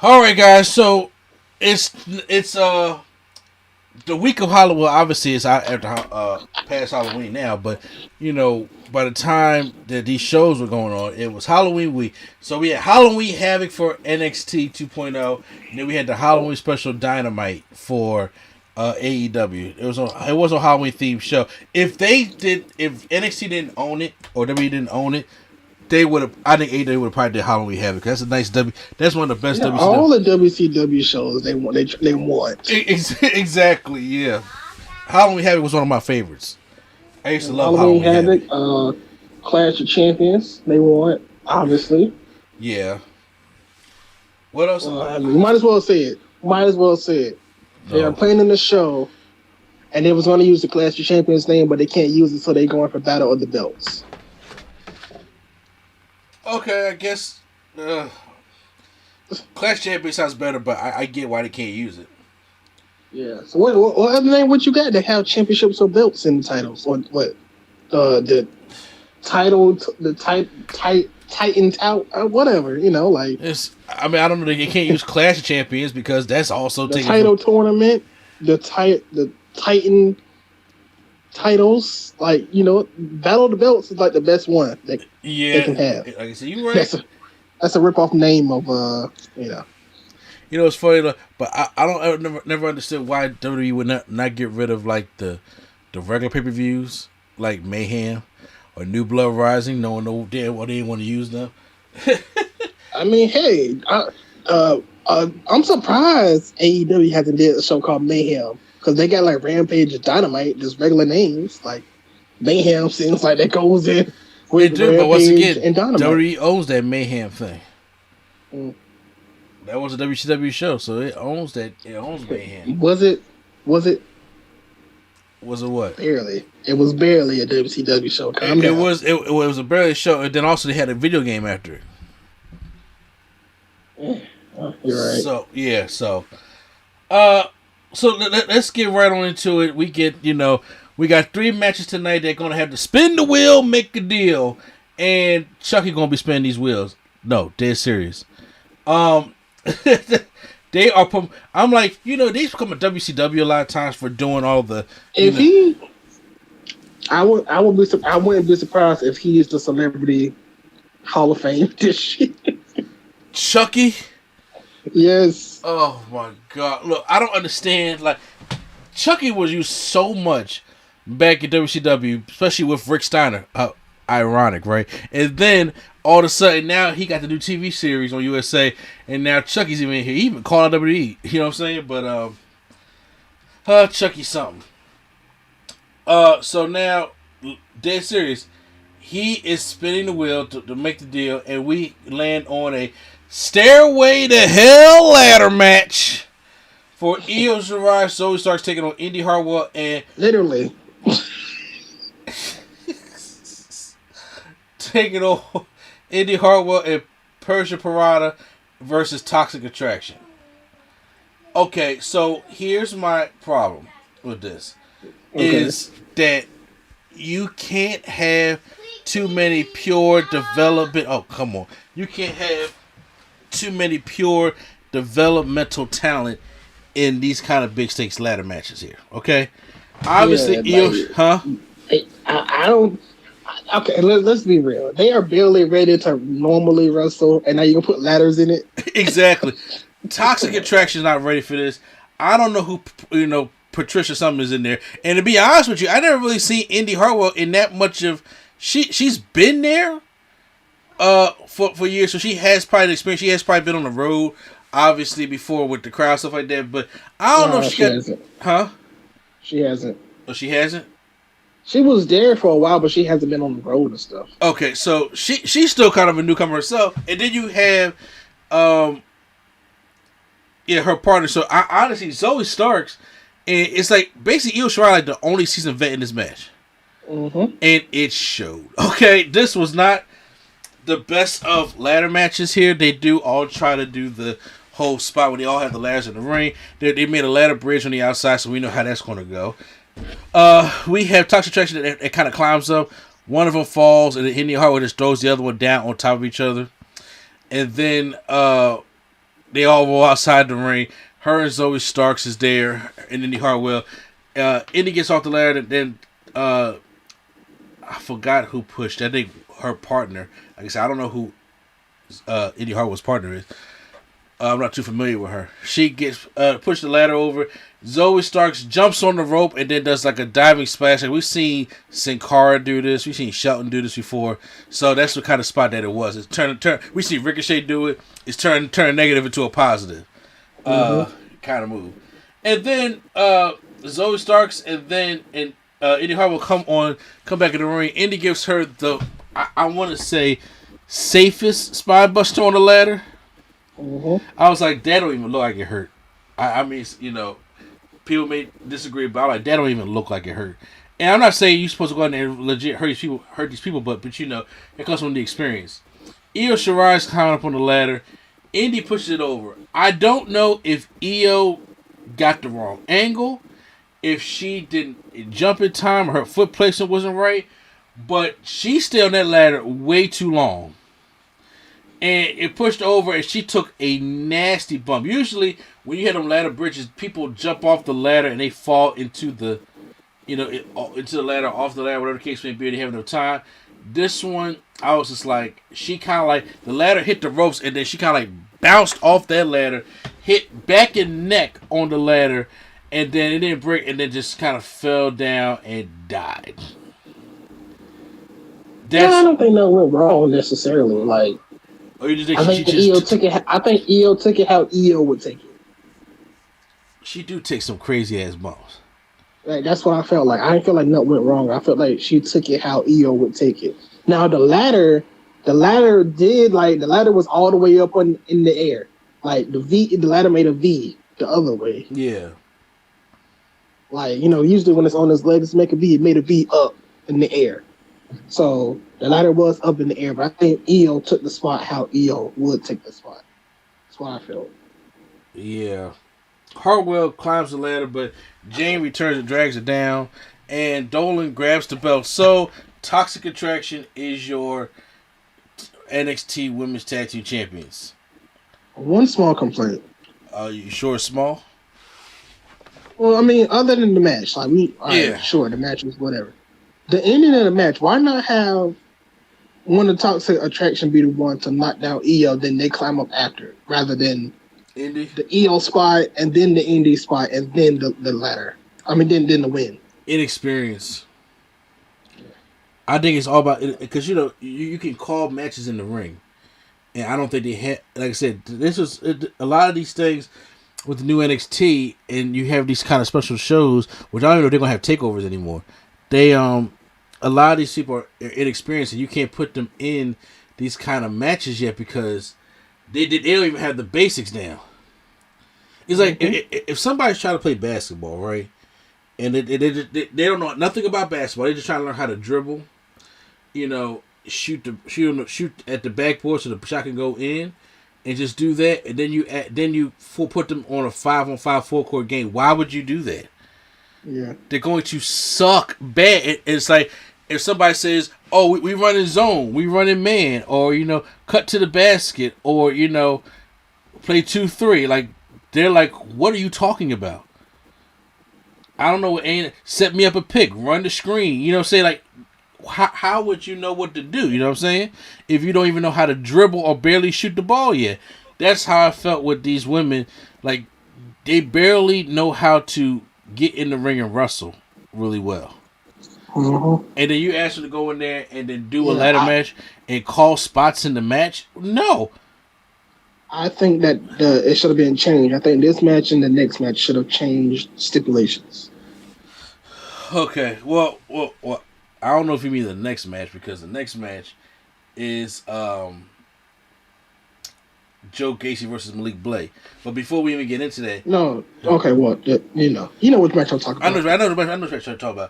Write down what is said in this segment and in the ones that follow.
All right, guys. So it's the week of Halloween. Well, obviously, it's out after past Halloween now, but by the time that these shows were going on, it was Halloween week. So we had Halloween Havoc for NXT 2.0, and then we had the Halloween Special Dynamite for AEW. It was a Halloween themed show. If NXT didn't own it or WWE didn't own it, they would have. I think AEW would have probably did Halloween Havoc. That's a nice That's one of the best WCW. All the WCW shows they want. Exactly. Yeah. Halloween Havoc was one of my favorites. I used to love Halloween Havoc. Clash of Champions. They want, obviously. Yeah. What else? You might as well say it. They are playing in the show, and they was going to use the Clash of Champions name, but they can't use it, so they're going for Battle of the Belts. Okay, I guess Clash Champion sounds better, but I get why they can't use it. Yeah. So what other name? What you got? They have championships or belts in the titles. What? The title, Titan out, whatever. It's. I mean, I don't know. They can't use Clash of Champions because that's also the title tournament. The Titan titles, Battle of the Belts is like the best one they can have. Like I said, you right. That's a rip-off name of it's funny, but I never understood why WWE would not get rid of like the regular pay-per-views like Mayhem or New Blood Rising, knowing no damn well they didn't want to use them. I mean, hey, I'm surprised AEW hasn't did a show called Mayhem. Because they got like Rampage and Dynamite, just regular names. Like Mayhem seems like that goes in with do, Rampage but once again, and Dynamite. WWE owns that Mayhem thing. That was a WCW show, so it owns that. It owns Mayhem. Was it? Was it what? Barely. It was barely a WCW show. It was a barely show, and then also they had a video game after it. You're right. So yeah, So let's get right on into it. We got 3 matches tonight. They're gonna have to spin the wheel, make a deal, and Chucky gonna be spinning these wheels. No, dead serious. They are. I'm like, these become a WCW a lot of times for doing all the. I wouldn't be surprised if he is the Celebrity Hall of Fame this year. Chucky. Yes. Oh my God! Look, I don't understand. Like, Chucky was used so much back in WCW, especially with Rick Steiner. Ironic, right? And then all of a sudden, now he got the new TV series on USA, and now Chucky's even here. He even called out WWE. You know what I'm saying? But Chucky something. So now, dead serious, he is spinning the wheel to make the deal, and we land on a Stairway to Hell ladder match for Io Shirai. Zoe Starks taking on Indy Hartwell and literally taking on Indy Hartwell and Persia Pirotta versus Toxic Attraction. Okay, so here's my problem with this: is that you can't have too many pure development. Oh, come on, you can't have too many pure developmental talent in these kind of big stakes ladder matches here. Okay, obviously, I don't. Okay, let's be real. They are barely ready to normally wrestle, and now you can put ladders in it. Exactly. Toxic Attraction is not ready for this. I don't know who Patricia something is in there, and to be honest with you, I never really seen Indy Hartwell in that much of. She's been there. For years, so she has probably the experience. She has probably been on the road, obviously, before with the crowd, stuff like that. But I don't know if she hasn't. Huh? She hasn't. Oh, she hasn't? She was there for a while, but she hasn't been on the road and stuff. Okay, so she's still kind of a newcomer herself. And then you have, her partner. So, honestly, Zoe Starks, and it's like, basically, Io Shirai like the only seasoned vet in this match. Mm-hmm. And it showed. Okay, this was not the best of ladder matches here. They do all try to do the whole spot where they all have the ladders in the ring. They made a ladder bridge on the outside, so we know how that's going to go. We have Toxic Attraction that kind of climbs up. One of them falls, and then Indy Hartwell just throws the other one down on top of each other. And then They all go outside the ring. Her and Zoe Starks is there, and Indy Hartwell. Indy gets off the ladder, and then I forgot who pushed. I think her partner. Like I said, I don't know who Indy Hartwell's partner is. I'm not too familiar with her. She gets pushed the ladder over. Zoe Starks jumps on the rope and then does like a diving splash. Like we've seen Sin Cara do this. We've seen Shelton do this before. So that's the kind of spot that it was. It's turn. We see Ricochet do it. It's turn negative into a positive kind of move. And then Zoe Starks and Indy Hartwell come back in the ring. Indy gives her the I want to say safest spine buster on the ladder. I was like, that don't even look like it hurt. I mean, you know, people may disagree, but I'm like, that don't even look like it hurt. And I'm not saying you're supposed to go in there and legit hurt these people, but you know, it comes from the experience. Io Shirai's climbing up on the ladder. Indy pushes it over. I don't know if Io got the wrong angle, if she didn't jump in time, or her foot placement wasn't right, but she stayed on that ladder way too long. And it pushed over, and she took a nasty bump. Usually, when you hit them ladder bridges, people jump off the ladder and they fall into the, into the ladder, off the ladder, whatever the case may be. They have no time. This one, I was just like, she kind of like, the ladder hit the ropes, and then she kind of like bounced off that ladder, hit back and neck on the ladder, and then it didn't break, and then just kind of fell down and died. I don't think that went wrong necessarily. Like, or you just think I think Io took it. I think Io took it how Io would take it. She do take some crazy ass bumps. Like, that's what I felt like. I didn't feel like nothing went wrong. I felt like she took it how Io would take it. Now the ladder was all the way up in the air. Like the ladder made a V the other way. Yeah. Like, usually when it's on his legs, make a V. It made a V up in the air. So the ladder was up in the air, but I think Io took the spot how Io would take the spot. That's what I felt. Yeah. Hartwell climbs the ladder, but Jane returns and drags it down, and Dolan grabs the belt. So, Toxic Attraction is your NXT Women's Tag Team Champions. One small complaint. You sure it's small? Well, I mean, other than the match, sure, the match was whatever. The ending of the match, why not have one of the Toxic Attraction be the one to knock down Io, then they climb up after, rather than Indy? The Io spot, and then the Indy spot, and then the ladder. I mean, then the win. Inexperience. I think it's all about, because you can call matches in the ring, and I don't think they had, like I said, a lot of these things with the new NXT, and you have these kind of special shows, which I don't know if they're gonna have takeovers anymore. They a lot of these people are inexperienced, and you can't put them in these kind of matches yet because they don't even have the basics down. It's like if somebody's trying to play basketball, right, and they don't know nothing about basketball, they're just trying to learn how to dribble, shoot at the backboard so the shot can go in, and just do that, and then you put them on a 5-on-5 full-court game. Why would you do that? Yeah, they're going to suck bad. It's like if somebody says, "Oh, we run in zone, we run in man," or cut to the basket, or play 2-3. Like they're like, "What are you talking about?" I don't know. Ain't set me up a pick, run the screen. Say like, how would you know what to do? You know what I'm saying? If you don't even know how to dribble or barely shoot the ball yet. That's how I felt with these women. Like they barely know how to get in the ring and wrestle really well. And then you ask them to go in there and then do a ladder match and call spots in the match? No. I think that it should have been changed. I think this match and the next match should have changed stipulations. Okay. Well, I don't know if you mean the next match, because the next match is Joe Gacy versus Malik Blade. But before we even get into that, no. Okay, well, you know which match I'm talking about. I know which match I'm talking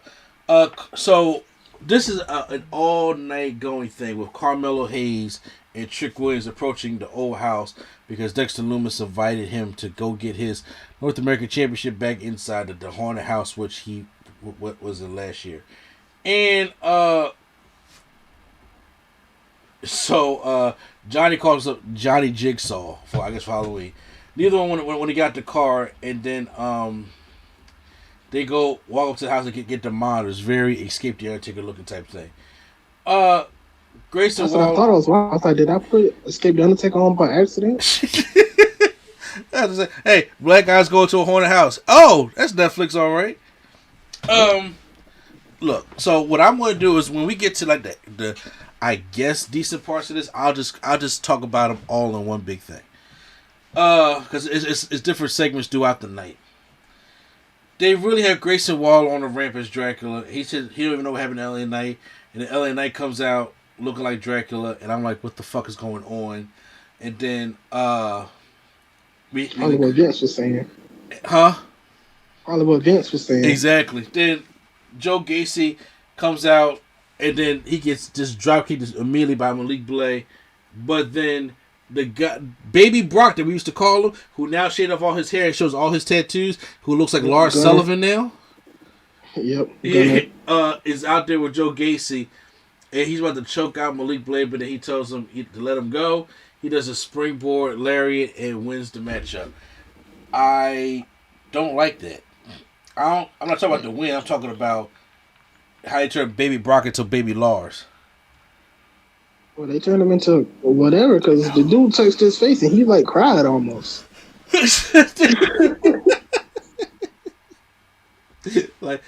about. So this is an all-night going thing with Carmelo Hayes and Trick Williams approaching the old house because Dexter Lumis invited him to go get his North American Championship back inside the haunted house, which he was in last year. And so Johnny calls up Johnny Jigsaw for Halloween. Neither one when he got the car, and then they go walk up to the house and get the monitors. Very Escape the Undertaker looking type thing. Grayson That's what I Waller. thought it was. I was like, did I put Escape the Undertaker on by accident? Hey, black guys go to a haunted house. Oh, that's Netflix, all right. Look. So what I'm going to do is when we get to like the I guess decent parts of this, I'll just talk about them all in one big thing. Because it's different segments throughout the night. They really have Grayson Waller on the ramp as Dracula. He said he don't even know what happened to LA Knight, and then LA Knight comes out looking like Dracula, and I'm like, what the fuck is going on? And then Hollywood Vince was saying. Huh? Hollywood Vince was saying. Exactly. Then Joe Gacy comes out, and then he gets just drop kicked immediately by Malik Blay. But then the guy, Baby Brock that we used to call him, who now shaved off all his hair and shows all his tattoos, who looks like Lars Sullivan now. Yep. Is out there with Joe Gacy, and he's about to choke out Malik Blay, but then he tells him to let him go. He does a springboard lariat and wins the matchup. I don't like that. I'm not talking about the win. I'm talking about how they turned Baby Brock into Baby Lars. Well, they turned him into whatever because the dude touched his face and he like cried almost. like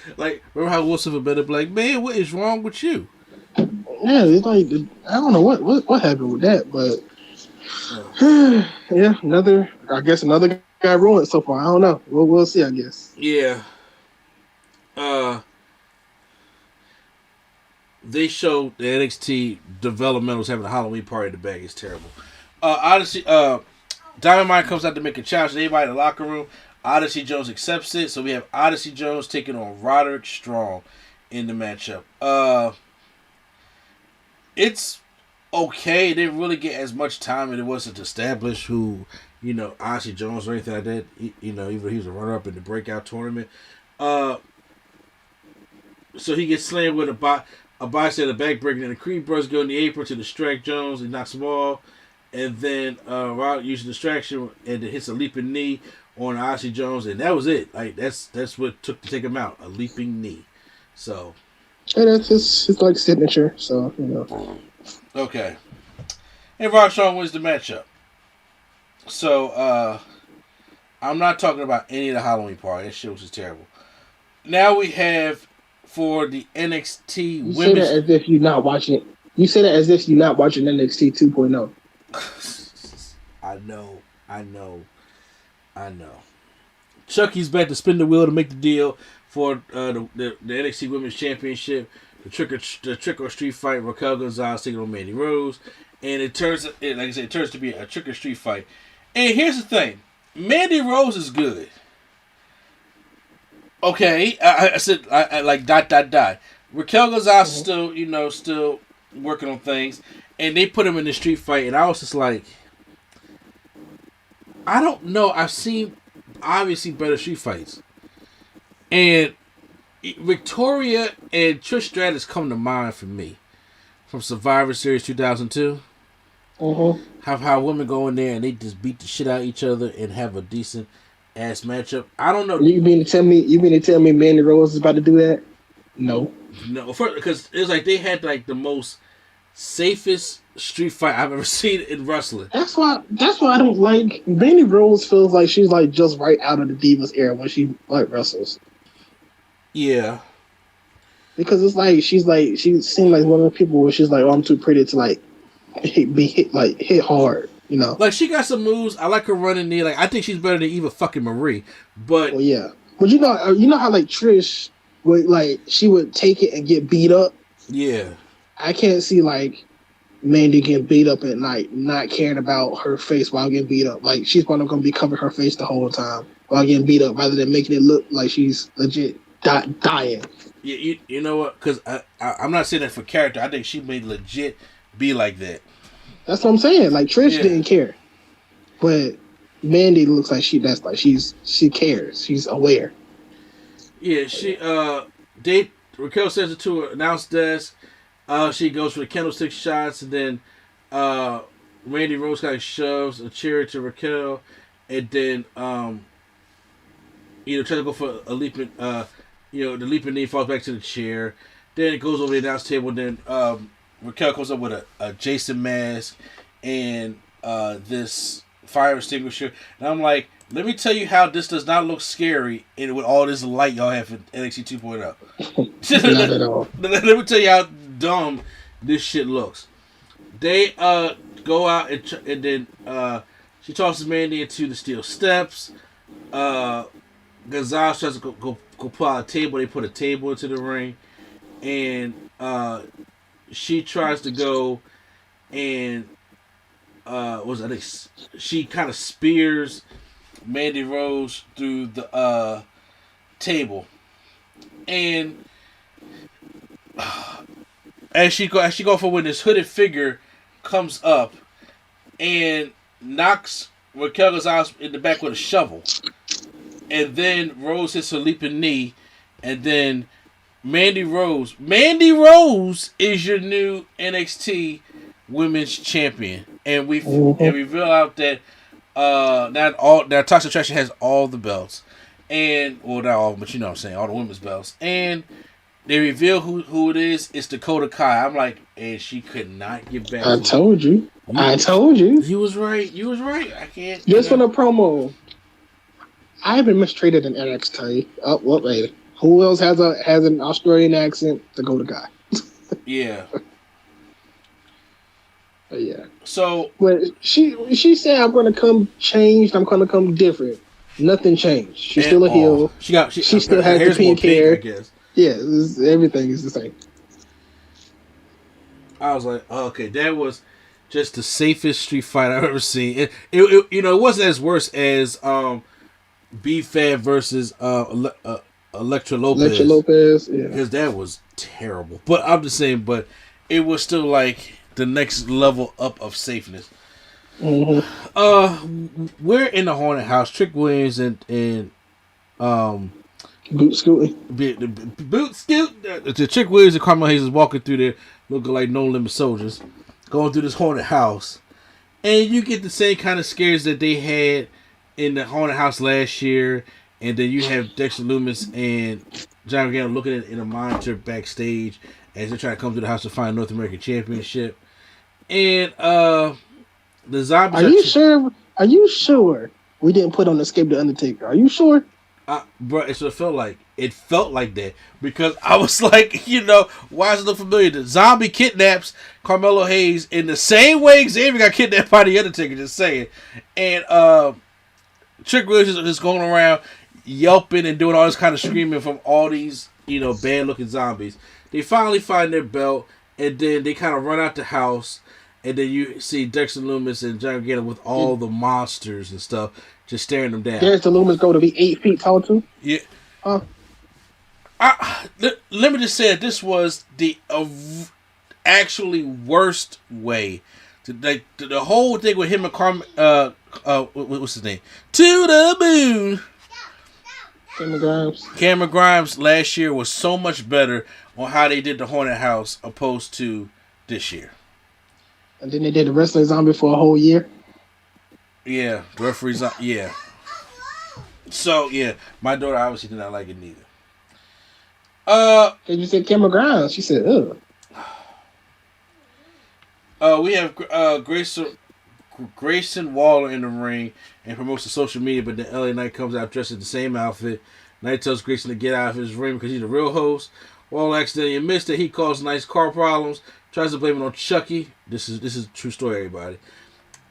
remember how Will Silver better be like, man, what is wrong with you? Yeah, it's like I don't know what happened with that, but yeah, another guy ruined so far. I don't know. We'll see, I guess. Yeah. They showed the NXT developmentals having a Halloween party in the bag. It's terrible. Odyssey, Diamond Mine comes out to make a challenge to anybody in the locker room. Odyssey Jones accepts it, so we have Odyssey Jones taking on Roderick Strong in the matchup. It's okay. It didn't really get as much time, and it wasn't established who, Odyssey Jones or anything like that. Even he was a runner-up in the breakout tournament. So he gets slammed with a bystander backbreaker, and the Creed Brothers go in the apron to distract Jones. He knocks them all, and then Roderick uses distraction and it hits a leaping knee on Odyssey Jones, and that was it. Like that's what it took to take him out, a leaping knee. So, and that's his like signature. So Okay. And Roderick Strong wins the matchup. So I'm not talking about any of the Halloween party. That shit was just terrible. Now we have for the NXT women's. You say that as if you're not watching it. You say that as if you're not watching NXT 2.0. I know. Chucky's back to spin the wheel to make the deal for the NXT Women's Championship. The trick or street fight. Raquel Gonzalez taking on Mandy Rose, and it turns to be a trick or street fight. And here's the thing, Mandy Rose is good. Okay, I said I like ... Raquel Gonzalez is still working on things, and they put him in the street fight, and I was just like, I don't know. I've seen obviously better street fights, and Victoria and Trish Stratus come to mind for me from Survivor Series 2002. How women go in there and they just beat the shit out of each other and have a decent ass matchup. I don't know. You mean to tell me Mandy Rose is about to do that? No, because it was like they had like the most safest street fight I've ever seen in wrestling. That's why I don't like Mandy Rose. Feels like she's like just right out of the Divas era when she like wrestles. Yeah, because it's like she seemed like one of the people where she's like, oh, I'm too pretty to like hit hard. Like she got some moves. I like her running knee. Like I think she's better than Eva fucking Marie. But well, yeah, but you know how like Trish would like she would take it and get beat up. Yeah, I can't see like Mandy getting beat up at night, not caring about her face while getting beat up. Like she's probably gonna be covering her face the whole time while getting beat up, rather than making it look like she's legit dying. Yeah, you know what? Because I'm not saying that for character. I think she may legit be like that. That's what I'm saying. Like Trish didn't care, but Mandy looks like she cares. She's aware. Yeah, Raquel sends it to her announce desk. She goes for the candlestick shots, and then Mandy Rose kind of shoves a chair to Raquel, and then try to go for a leaping the leaping knee falls back to the chair. Then it goes over the announce table. Then Raquel comes up with a Jason mask and this fire extinguisher. And I'm like, let me tell you how this does not look scary and with all this light y'all have in NXT 2.0. Not at all. Let me tell you how dumb this shit looks. They go out and then she tosses Mandy into the steel steps. Gonzalez tries to go pull out a table. They put a table into the ring. And she tries to go and she kind of spears Mandy Rose through the table, and as she go for when this hooded figure comes up and knocks Raquel Gonzalez in the back with a shovel, and then Rose hits her leaping knee, and then Mandy Rose is your new NXT Women's Champion, and we reveal out that now Toxic Attraction has all the belts, and well not all, but you know what I'm saying, all the women's belts, and they reveal who it is. It's Dakota Kai. I'm like, and she could not get back. I told you. You was right. I can't. Just for the promo, I've been mistreated in NXT. Oh, what later? Who else has an Australian accent? Dakota Kai. Yeah. Yeah. So, but she said, "I'm going to come changed. I'm going to come different." Nothing changed. She's still a heel. She still has the pink hair. I guess. Yeah, everything is the same. I was like, oh, okay, that was just the safest street fight I've ever seen. It wasn't as worse as B-Fab versus Elektra Lopez. Yeah. Because that was terrible. But I'm just saying, but it was still like the next level up of safeness. Mm-hmm. We're in the haunted house. Trick Williams and Boot Scoot. The Trick Williams and Carmel Hayes is walking through there looking like No Limit Soldiers, going through this haunted house. And you get the same kind of scares that they had in the haunted house last year. And then you have Dexter Lumis and John Gargano looking in a monitor backstage as they're trying to come to the house to find North American Championship. And the zombies. Are you sure we didn't put on Escape the Undertaker? Are you sure? Bro, it's what it felt like. It felt like that because I was like, why does it look familiar? The zombie kidnaps Carmelo Hayes in the same way Xavier got kidnapped by the Undertaker. Just saying, and Trick Williams is going around yelping and doing all this kind of screaming from all these bad looking zombies. They finally find their belt, and then they kind of run out the house, and then you see Dexter Lumis and John Gargano with all the monsters and stuff just staring them down. Dexter Lumis go to be 8 feet tall too. Yeah. Let me just say that this was the actually worst way to the whole thing with him and what's his name? To the moon. Cameron Grimes last year was so much better on how they did the haunted house opposed to this year. And then they did the wrestling zombie for a whole year. Yeah, the referees. Yeah. So yeah, my daughter obviously did not like it neither. You said Cameron Grimes. She said, "Ugh." We have Grayson Waller in the ring and promotes the social media, but then LA Knight comes out dressed in the same outfit. Knight tells Grayson to get out of his ring because he's the real host. Waller accidentally admits that he caused Knight's car problems. Tries to blame it on Chucky. This is a true story, everybody.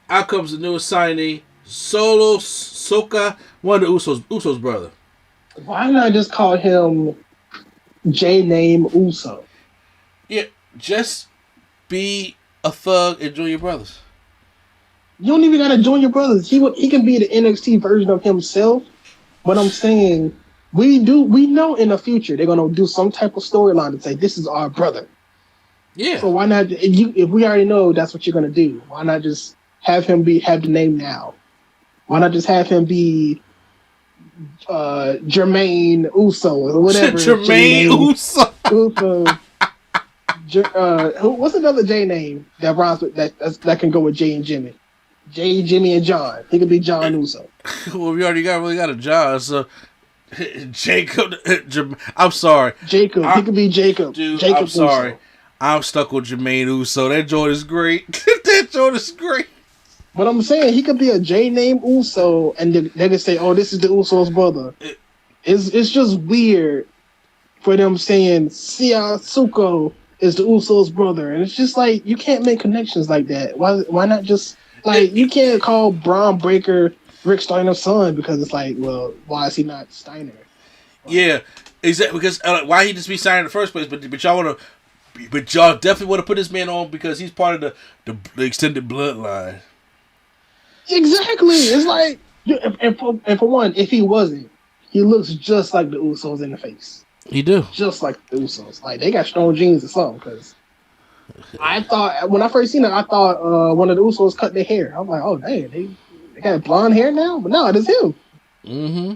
Out comes the newest signee, Solo Soka, one of the Usos' brother. Why not just call him J-Name Uso? Yeah, just be a thug and join your brothers. You don't even gotta join your brothers. He can be the NXT version of himself. But I'm saying we know in the future they're gonna do some type of storyline to say this is our brother. Yeah. So why not? If we already know that's what you're gonna do, why not just have him have the name now? Why not just have him be Jermaine Uso or whatever? Jermaine Uso. What's another J name that rhymes with that can go with Jay and Jimmy? Jay, Jimmy, and John. He could be John Uso. Well, we already got a John, so Jacob. I'm sorry, Jacob. He could be Jacob. Dude, Jacob I'm sorry. Uso. I'm stuck with Jermaine Uso. That joint is great. That joint is great. But I'm saying he could be a J name Uso, and they could say, "Oh, this is the Uso's brother." It's just weird for them saying Sia Suko is the Uso's brother, and it's just like you can't make connections like that. Why not just like you can't call Braun Breaker Rick Steiner's son because it's like, well, why is he not Steiner? Yeah, exactly. Because why he just be signed in the first place? But y'all definitely want to put this man on because he's part of the extended bloodline. Exactly. It's like, and for one, if he wasn't, he looks just like the Usos in the face. He do. Just like the Usos. Like, they got strong genes or something, because I thought, when I first seen it, I thought one of the Usos cut their hair. I'm like, oh, dang, they got blonde hair now? But no, it is him. Mm-hmm.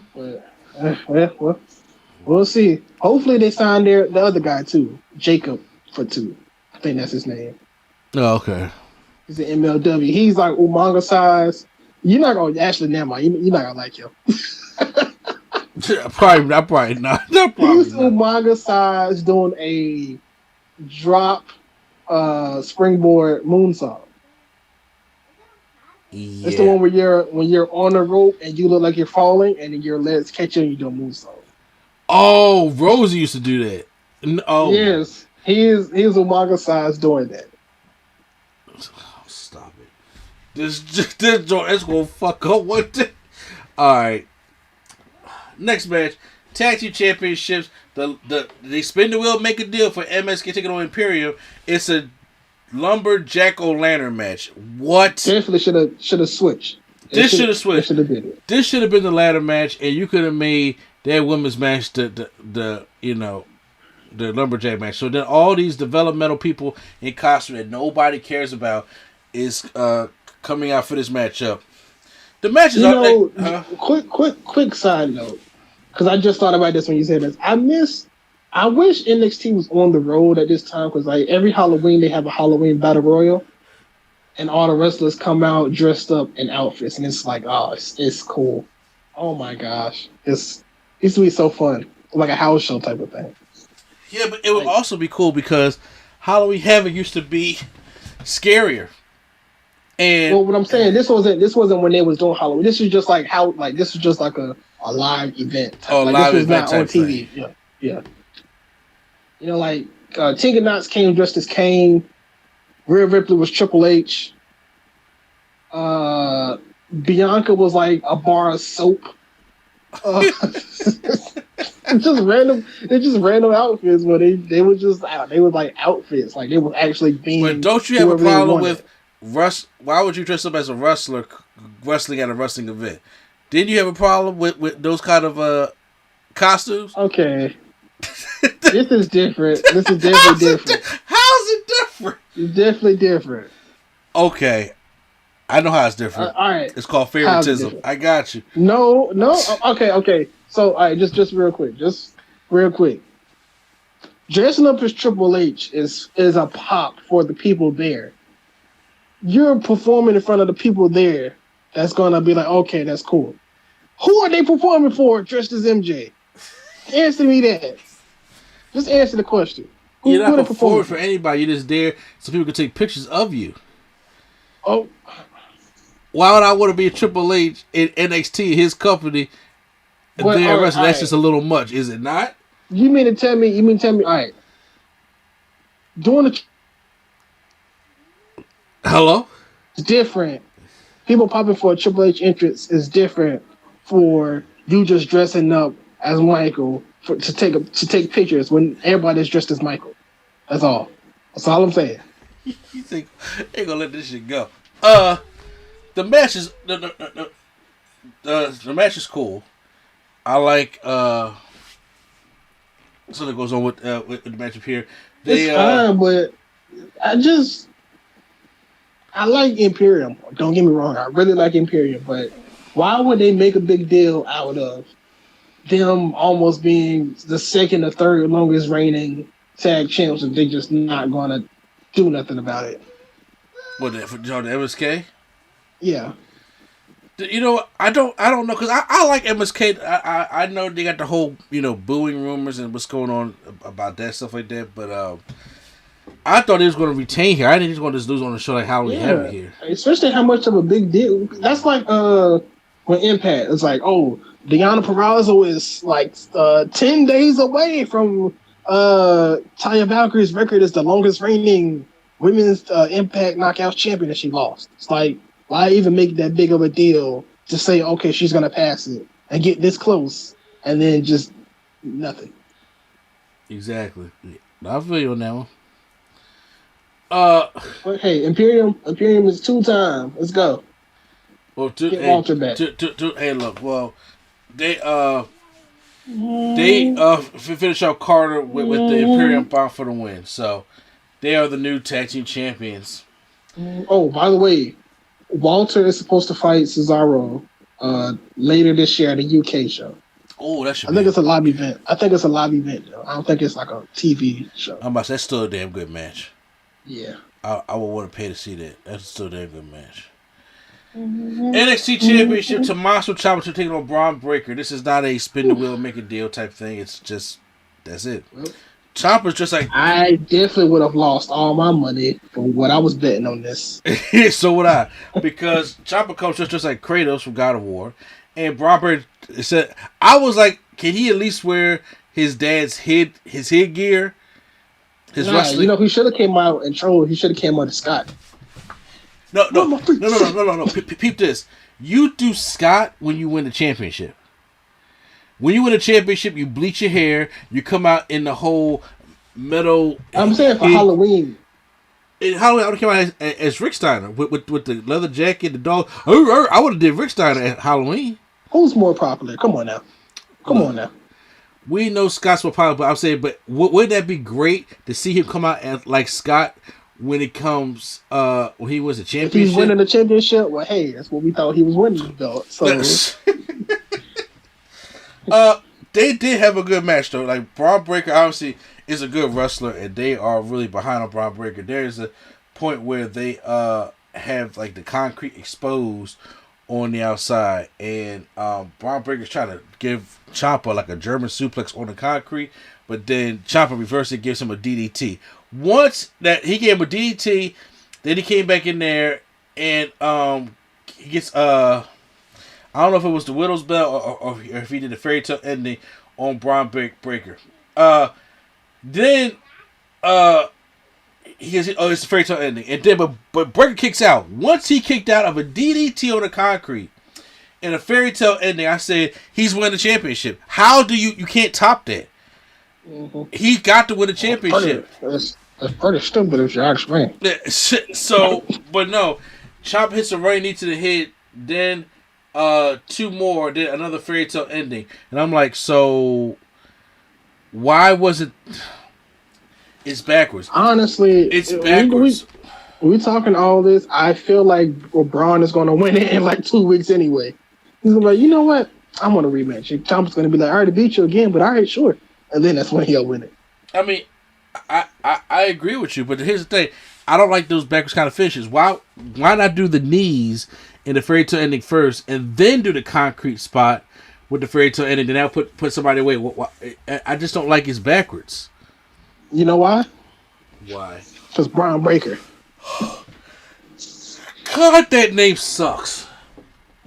Well, we'll see. Hopefully they sign the other guy, too. Jacob for 2. I think that's his name. Oh, okay. He's an MLW. He's like Umaga size. You're not going to, actually, never mind. You're not going to like him. Probably not. He's Umaga size doing a drop springboard moonsault. Yeah. It's the one where when you're on a rope and you look like you're falling and then your legs catch you and you do a moonsault. Oh, Rosie used to do that. Oh. Yes. He's Umaga size doing that. Oh, stop it. This joint is gonna fuck up one day. Alright. Next match. Tag Team Championships. They spin the wheel, make a deal for MSK taking on Imperium. It's a lumberjack o-lantern match. What? Definitely should have switched. This should have switched. This should have been the ladder match, and you could have made that women's match the lumberjack match. So then all these developmental people in costume that nobody cares about is coming out for this matchup. The match is quick side note, because I just thought about this when you said this. I wish NXT was on the road at this time, because like every Halloween they have a Halloween Battle Royal, and all the wrestlers come out dressed up in outfits, and it's like, oh, it's cool. Oh my gosh, it used to be so fun, like a house show type of thing. Yeah, but it would also be cool because Halloween Havoc used to be scarier. And well, what I'm saying, this wasn't when they was doing Halloween. This was just like this was just like a live event. Live this was event not on TV. Thing. Yeah. You know, like Tinker Knots came dressed as Kane. Rhea Ripley was Triple H. Bianca was like a bar of soap. Just random outfits, but they were just out. They were like outfits, like they were actually being. But don't you have a problem with why would you dress up as a wrestler wrestling at a wrestling event? Didn't you have a problem with those kind of costumes? Okay. This is different. This is definitely different. How's it different? It's definitely different. Okay. I know how it's different. All right. It's called favoritism. I got you. No. Okay. So, all right, just real quick. Dressing up as Triple H is a pop for the people there. You're performing in front of the people there. That's gonna be like, okay, that's cool. Who are they performing for dressed as MJ? Answer me that. Just answer the question. You're not performing for anybody. You're just there so people can take pictures of you. Oh. Why would I want to be a Triple H in NXT, his company, and that's just a little much, is it not? You mean to tell me, all right. Doing the Hello? It's different. People popping for a Triple H entrance is different for you just dressing up as Michael to take pictures when everybody's dressed as Michael. That's all. That's all I'm saying. You think ain't gonna let this shit go? The match is the match is cool. I like something that goes on with the matchup here. It's fine, but I like Imperium. Don't get me wrong. I really like Imperium, but why would they make a big deal out of them almost being the second or third longest reigning tag champs if they just not gonna do nothing about it? What, for John MSK? Yeah. You know, I don't know because I like MSK. I know they got the whole booing rumors and what's going on about that stuff like that, but I thought he was going to retain here. I didn't think he was going to just lose on the show like how we have it here. Especially how much of a big deal. That's like when Impact it's like, oh, Deonna Purrazzo is like 10 days away from Taya Valkyrie's record as the longest reigning women's Impact Knockouts champion that she lost. It's like, why even make that big of a deal to say, okay, she's going to pass it and get this close and then just nothing. Exactly. I feel you on that one. But hey, Imperium is 2-time. Let's go. Well, get Walter back. Hey, look. Well, they finish out Carter with the Imperium bomb for the win. So they are the new tag team champions. Oh, by the way, Walter is supposed to fight Cesaro later this year at a UK show. Oh, that should. I think it's a live event. I don't think it's like a TV show. I'm about to say that's still a damn good match. Yeah. I would want to pay to see that. That's still a damn good match. NXT Championship, Tommaso Ciampa taking on Braun Breaker. This is not a spin the wheel, make a deal type thing. It's just, that's it. Well, Ciampa's just like... I definitely would have lost all my money for what I was betting on this. So would I. Because Ciampa comes just like Kratos from God of War. And Braun Breaker said... I was like, can he at least wear his dad's headgear? His wrestling... he should have came out and trolled. He should have came out to Scott. No. Peep this. You do Scott when you win the championship. When you win a championship, you bleach your hair. You come out in the whole metal. I'm saying for Halloween. In Halloween, I would have come out as Rick Steiner with the leather jacket, the dog. I would have did Rick Steiner at Halloween. Who's more popular? Come on now. We know Scott's more popular, but I'm saying, but wouldn't that be great to see him come out as, like Scott? When it comes, when he was a championship, if he's winning the championship. Well, hey, that's what we thought he was winning the belt. So, they did have a good match though. Like Braun Breaker, obviously, is a good wrestler, and they are really behind on Braun Breaker. There is a point where they have like the concrete exposed on the outside, and Braun Breaker's trying to give Ciampa like a German suplex on the concrete, but then Ciampa reverses it, gives him a DDT. Once that he gave him a DDT, then he came back in there and he gets I don't know if it was the Widow's Bell or if he did the fairy tale ending on Braun Breaker. Then he gets it's the fairy tale ending, and then but Breaker kicks out. Once he kicked out of a DDT on the concrete and a fairy tale ending, I said he's winning the championship. How do you can't top that? Mm-hmm. He got to win the championship. That's pretty stupid if you ask me. So, but no, Ciampa hits a right knee to the head, then two more, then another fairy tale ending, and I'm like, so why was it? It's backwards. Honestly, it's backwards. We talking all this. I feel like Braun is going to win it in like 2 weeks anyway. He's like, you know what? I'm going to rematch. Ciampa's going to be like, I already beat you again, but all right, sure. And then that's when he'll win it. I mean, I agree with you, but here's the thing. I don't like those backwards kind of finishes. Why not do the knees in the fairy tale ending first and then do the concrete spot with the fairy tale ending, then I'll put somebody away? I just don't like it's backwards. You know why? Why? Because Braun Breaker. God, that name sucks.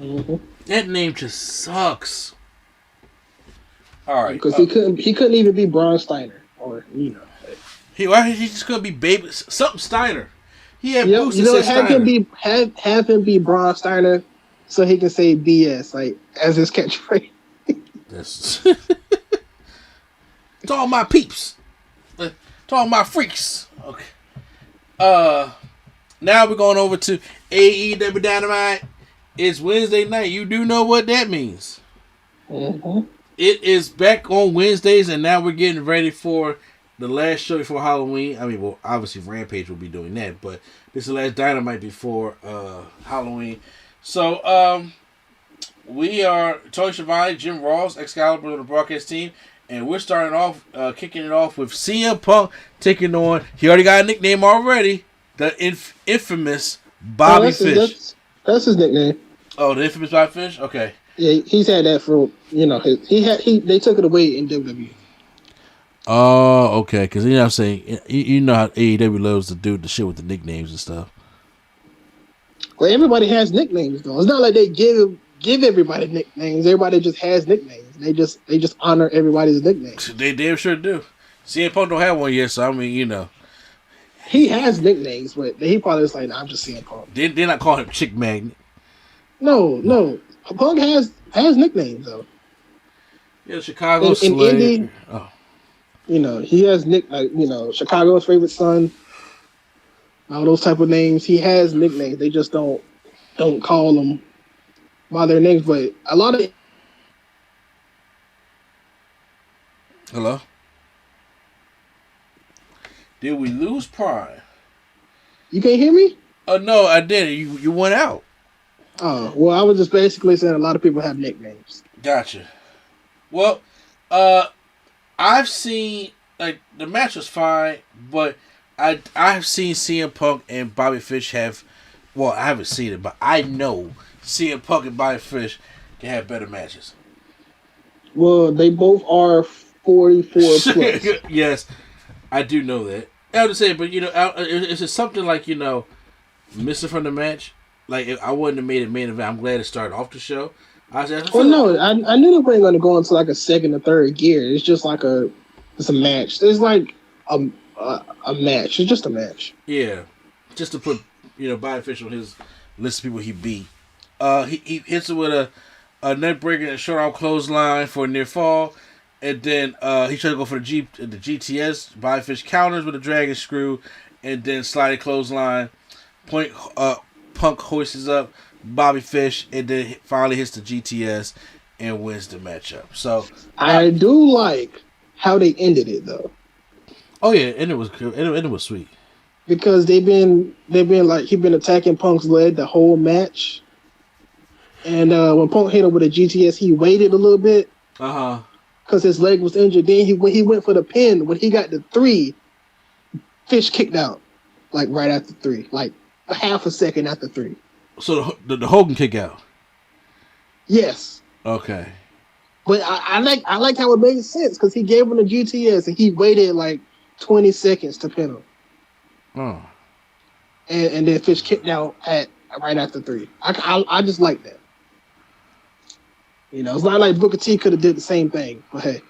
Mm-hmm. That name just sucks. All right, because he couldn't even be Braun Steiner, or he just couldn't be baby something Steiner. He had boots that said Steiner. Have him be Braun Steiner, so he can say BS like as his catchphrase. That's to all my peeps, to all my freaks. Okay. Now we're going over to AEW Dynamite. It's Wednesday night. You do know what that means. Mm-hmm. It is back on Wednesdays, and now we're getting ready for the last show before Halloween. I mean, well, obviously Rampage will be doing that, but this is the last Dynamite before Halloween. So, we are Tony Schiavone, Jim Ross, Excalibur on the broadcast team, and we're starting off, kicking it off with CM Punk taking on, he already got a nickname already, the infamous Bobby Fish. That's his nickname. Oh, the infamous Bobby Fish. Okay. Yeah, he's had that for they took it away in WWE. Oh, okay. Because you know what I'm saying, you know how AEW loves to do the shit with the nicknames and stuff. Well, everybody has nicknames though. It's not like they give everybody nicknames. Everybody just has nicknames. They just honor everybody's nicknames. They damn sure do. CM Punk don't have one yet, so I mean, you know. He has nicknames, but he probably is like, nah, I'm just CM Punk. They're not calling him Chick Magnet. No. Punk has nicknames though. Yeah, Chicago in Slay. Indy, he has Chicago's favorite son. All those type of names. He has nicknames. They just don't call them by their names. But a lot of Hello. Did we lose Prime? You can't hear me? Oh no, I did. You went out. Oh well, I was just basically saying a lot of people have nicknames. Gotcha. Well, I've seen like the match was fine, but I've seen CM Punk and Bobby Fish have. Well, I haven't seen it, but I know CM Punk and Bobby Fish can have better matches. Well, they both are 44 plus. Yes, I do know that. I would say, but is it something like missing from the match? Like if I wouldn't have made it main event, I'm glad it started off the show. I knew they weren't going to go into like a second or third gear. It's just like it's a match. It's like a match. It's just a match. Yeah, just to put Bobby Fish on his list of people he beat. He hits it with a neck breaker and a short arm clothesline for a near fall, and then he tried to go for the GTS. Bobby Fish counters with a dragon screw, and then sliding clothesline. Punk hoists up Bobby Fish, and then finally hits the GTS and wins the matchup. So I do like how they ended it though. Oh yeah, and it was good. And it was sweet because they've been like he's been attacking Punk's leg the whole match, and when Punk hit him with a GTS, he waited a little bit. Because his leg was injured. Then when he went for the pin, when he got the 3, Fish kicked out like right after 3, like a half a second after 3. So the Hogan kick out. Yes. Okay. But I like how it made sense because he gave him the GTS and he waited like 20 seconds to pin him. Oh. And then Fish kicked out right after 3. I just like that. It's not like Booker T could have did the same thing, but hey.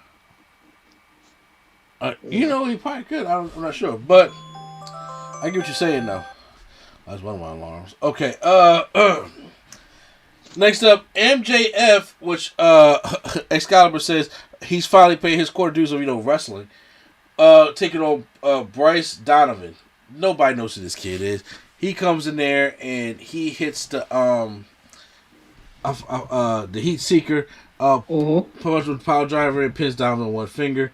He probably could. I'm not sure, but I get what you're saying though. That's one of my alarms. Okay. Next up, MJF, which Excalibur says he's finally paid his quarter dues of wrestling. Taking on Bryce Donovan. Nobody knows who this kid is. He comes in there and he hits the Heat Seeker. Punch with the power driver and pins Donovan on one finger.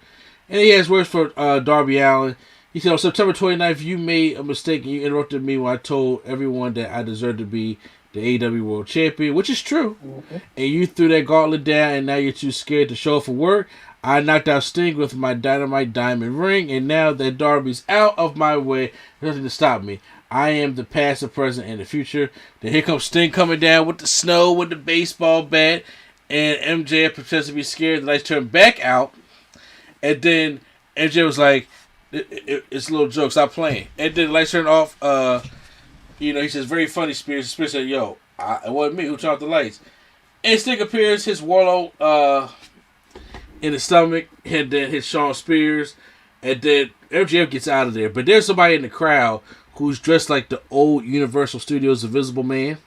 And he has words for Darby Allin. He said, on September 29th, you made a mistake and you interrupted me when I told everyone that I deserved to be the AEW World Champion, which is true. And you threw that gauntlet down and now you're too scared to show up for work. I knocked out Sting with my Dynamite Diamond Ring, and now that Darby's out of my way, there's nothing to stop me. I am the past, the present, and the future. Then here comes Sting coming down with the snow, with the baseball bat, and MJF pretends to be scared. The lights turn back out, and then MJ was like, it's a little joke, stop playing. And then the lights turn off. He says, very funny, Spears. Spears said, yo, it wasn't me who turned off the lights. And Sting appears, his Warlow in the stomach, and then hits Shawn Spears, and then MJF gets out of there. But there's somebody in the crowd who's dressed like the old Universal Studios Invisible Man,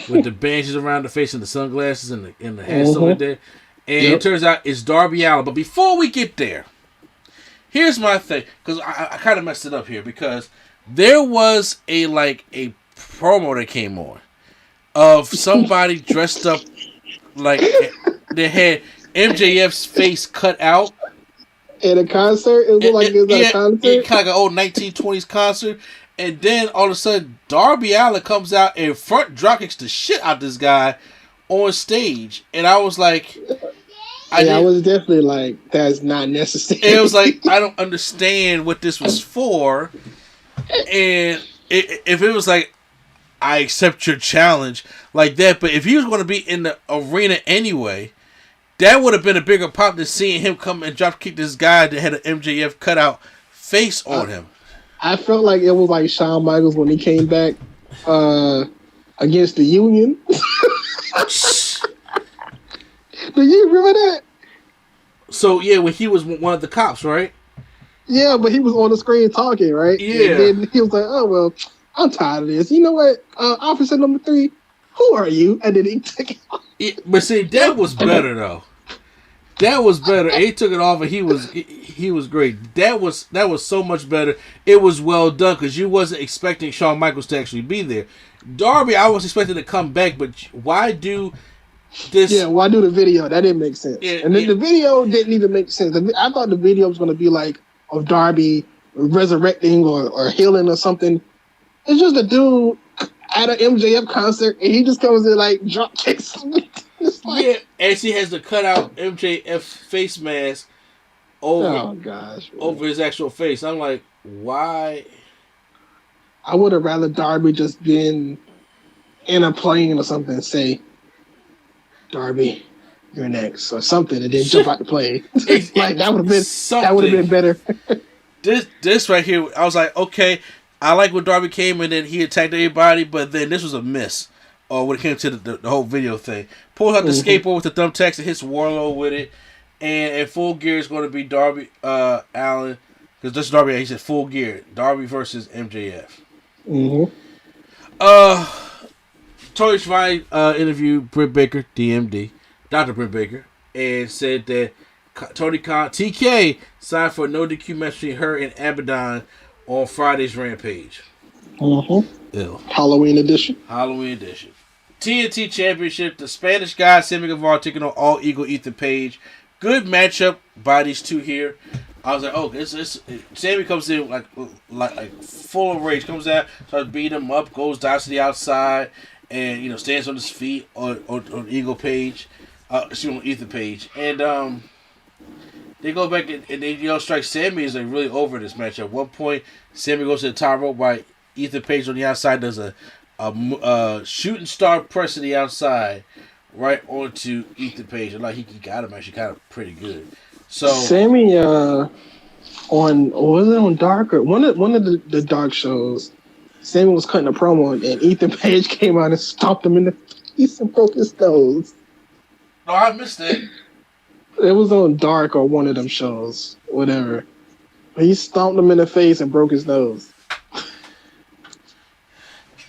with the bandages around the face and the sunglasses and the hat stuff like that. And it turns out it's Darby Allin. But before we get there, here's my thing, because I kind of messed it up here, because there was a promo that came on of somebody dressed up like they had MJF's face cut out. At a concert? It looked like it was at a concert? Yeah, kind of like an old 1920s concert. And then all of a sudden, Darby Allin comes out and front dropkicks the shit out this guy on stage. And I was like... I was definitely like, that's not necessary. And it was like, I don't understand what this was for. And if it was like, I accept your challenge like that. But if he was going to be in the arena anyway, that would have been a bigger pop than seeing him come and drop kick this guy that had an MJF cutout face on him. I felt like it was like Shawn Michaels when he came back against the Union. Do you remember that? So yeah, when he was one of the cops, right? Yeah, but he was on the screen talking, right? Yeah. And then he was like, "Oh well, I'm tired of this. You know what, officer number 3, who are you?" And then he took it off. But see, that was better though. That was better. He took it off, and he was great. That was so much better. It was well done because you wasn't expecting Shawn Michaels to actually be there. Darby, I was expecting to come back, but why do this? Yeah, why do the video? That didn't make sense. Yeah, and then the video didn't even make sense. I thought the video was going to be like of Darby resurrecting or healing or something. It's just a dude at an MJF concert, and he just comes in like drop kicks. Yeah, and she has the cutout MJF face mask over his actual face. I'm like, why? I would have rather Darby just been in a plane or something and say, "Darby, you're next," or something, and then jump out the plane. Like that would have been something. That would have been better. This right here, I was like, okay, I like when Darby came and then he attacked everybody, but then this was a miss. Or when it came to the whole video thing. Pulls out the skateboard with the thumbtacks and hits Warlow with it. And in Full Gear is going to be Darby Allin. Because this is Darby, he said Full Gear. Darby versus MJF. Tony Schiavone interviewed Britt Baker, DMD, Dr. Britt Baker, and said that Tony Khan, TK, signed for a no DQ match between her and Abaddon on Friday's Rampage. Ew. Halloween edition. TNT Championship, the Spanish guy, Sammy Guevara taking on All Eagle Ethan Page. Good matchup by these two here. I was like, oh, it's Sammy comes in like full of rage, comes out, starts beating him up, dives to the outside, and stands on his feet on Eagle Page, on Ethan Page, and they go back and they strike Sammy is like really over this match. At one point, Sammy goes to the top rope by Ethan Page on the outside, does a shooting star press to the outside right onto Ethan Page. And like he got him actually kind of pretty good. So Sammy on Dark or one of the Dark shows, Sammy was cutting a promo and Ethan Page came out and stomped him in the face and broke his nose. Oh, I missed it. It was on Dark or one of them shows, whatever. He stomped him in the face and broke his nose.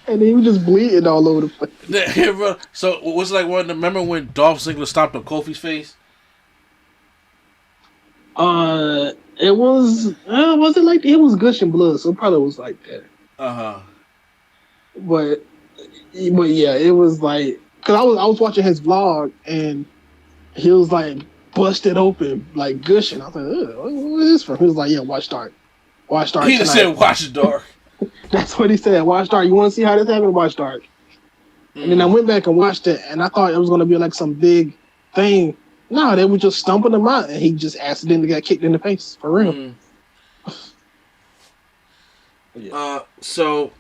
And he was just bleeding all over the place. So was it like remember when Dolph Ziggler stomped on Kofi's face? It was like it was gushing blood, so it probably was like that. But yeah, it was like because I was watching his vlog and he was like busted open, like gushing. I was like, what is this from? He was like, yeah, watch Dark. He just said watch Dark. That's what he said. Watch Dark. You want to see how this happened? Watch Dark. And then I went back and watched it, and I thought it was going to be like some big thing. No, they were just stumping him out, and he just accidentally got kicked in the face for real. So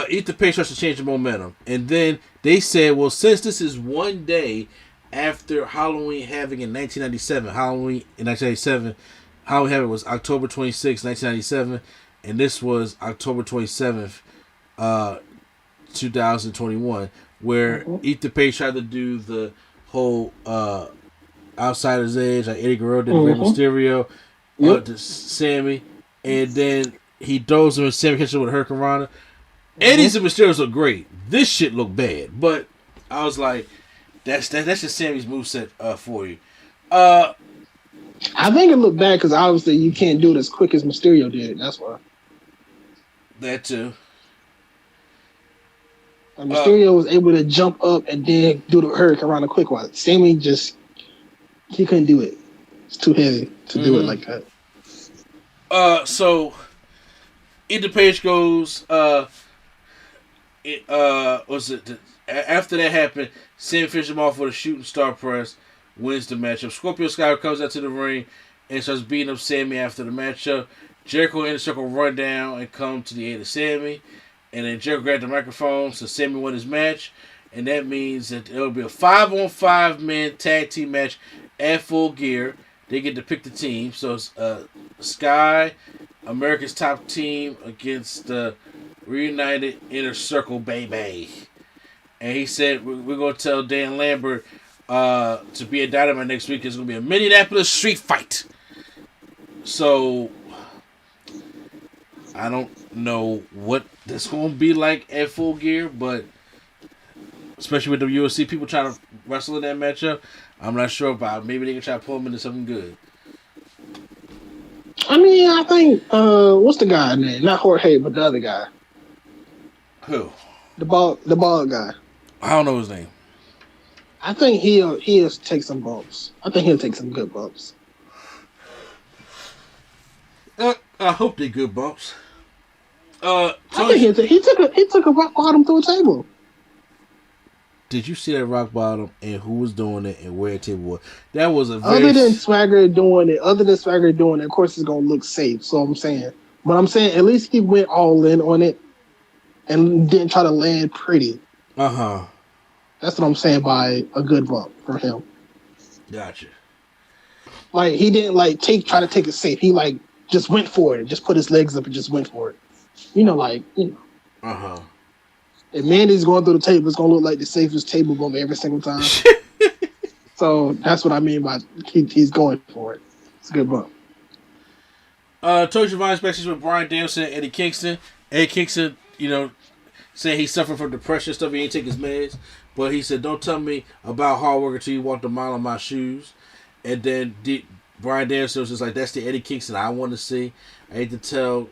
Ethan Page starts to change the momentum, and then they said, well, since this is one day after Halloween Havoc in 1997, Halloween Havoc was October 26, 1997, and this was October 27th, 2021, where Ethan Page tried to do the whole Outsider's Edge, like Eddie Guerrero did Rey Mysterio, to Sammy, and then he does him and Sammy catches him with a Hurricane Rana. Eddie's and Mysterio's look great. This shit looked bad, but I was like, that's just Sammy's moveset for you. I think it looked bad because obviously you can't do it as quick as Mysterio did. That's why. That too. Mysterio was able to jump up and then do the Hurricane around a quick one. Sammy he couldn't do it. It's too heavy to do it like that. So Ethan Page goes. After that happened, Sammy finished him off with a shooting star press, wins the matchup. Scorpio Sky comes out to the ring and starts beating up Sammy after the matchup. Jericho and the Circle run down and come to the aid of Sammy. And then Jericho grabbed the microphone, so Sammy won his match. And that means that it'll be a 5-on-5 man tag team match at Full Gear. They get to pick the team. So it's Sky, America's Top Team, against the Reunited Inner Circle, baby. And he said, we're going to tell Dan Lambert to be at Dynamite next week. It's going to be a Minneapolis street fight. So, I don't know what this going to be like at Full Gear, but especially with the UFC people trying to wrestle in that matchup, I'm not sure about. Maybe they can try to pull him into something good. I mean, I think, what's the guy's name? Not Jorge, but the other guy. Who? The bald guy. I don't know his name. I think he'll take some bumps. I think he'll take some good bumps. I hope they're good bumps. I think he took a rock bottom through a table. Did you see that rock bottom and who was doing it and where the table was? That was a very... Other than Swagger doing it, of course it's going to look safe. So I'm saying. But I'm saying at least he went all in on it and didn't try to land pretty. Uh-huh. That's what I'm saying by a good bump for him. Gotcha. Like, he didn't, try to take it safe. He, just went for it. Just put his legs up and just went for it. Uh-huh. If Mandy's going through the table, it's going to look like the safest table bump every single time. So that's what I mean by he's going for it. It's a good bump. Tony Schiavone's backstage with Bryan Danielson and Eddie Kingston. Eddie Kingston, saying he's suffering from depression stuff. He ain't take his meds. But he said, don't tell me about hard work until you walk the mile in my shoes. And then Bryan Danielson was just like, that's the Eddie Kingston I want to see. I hate to tell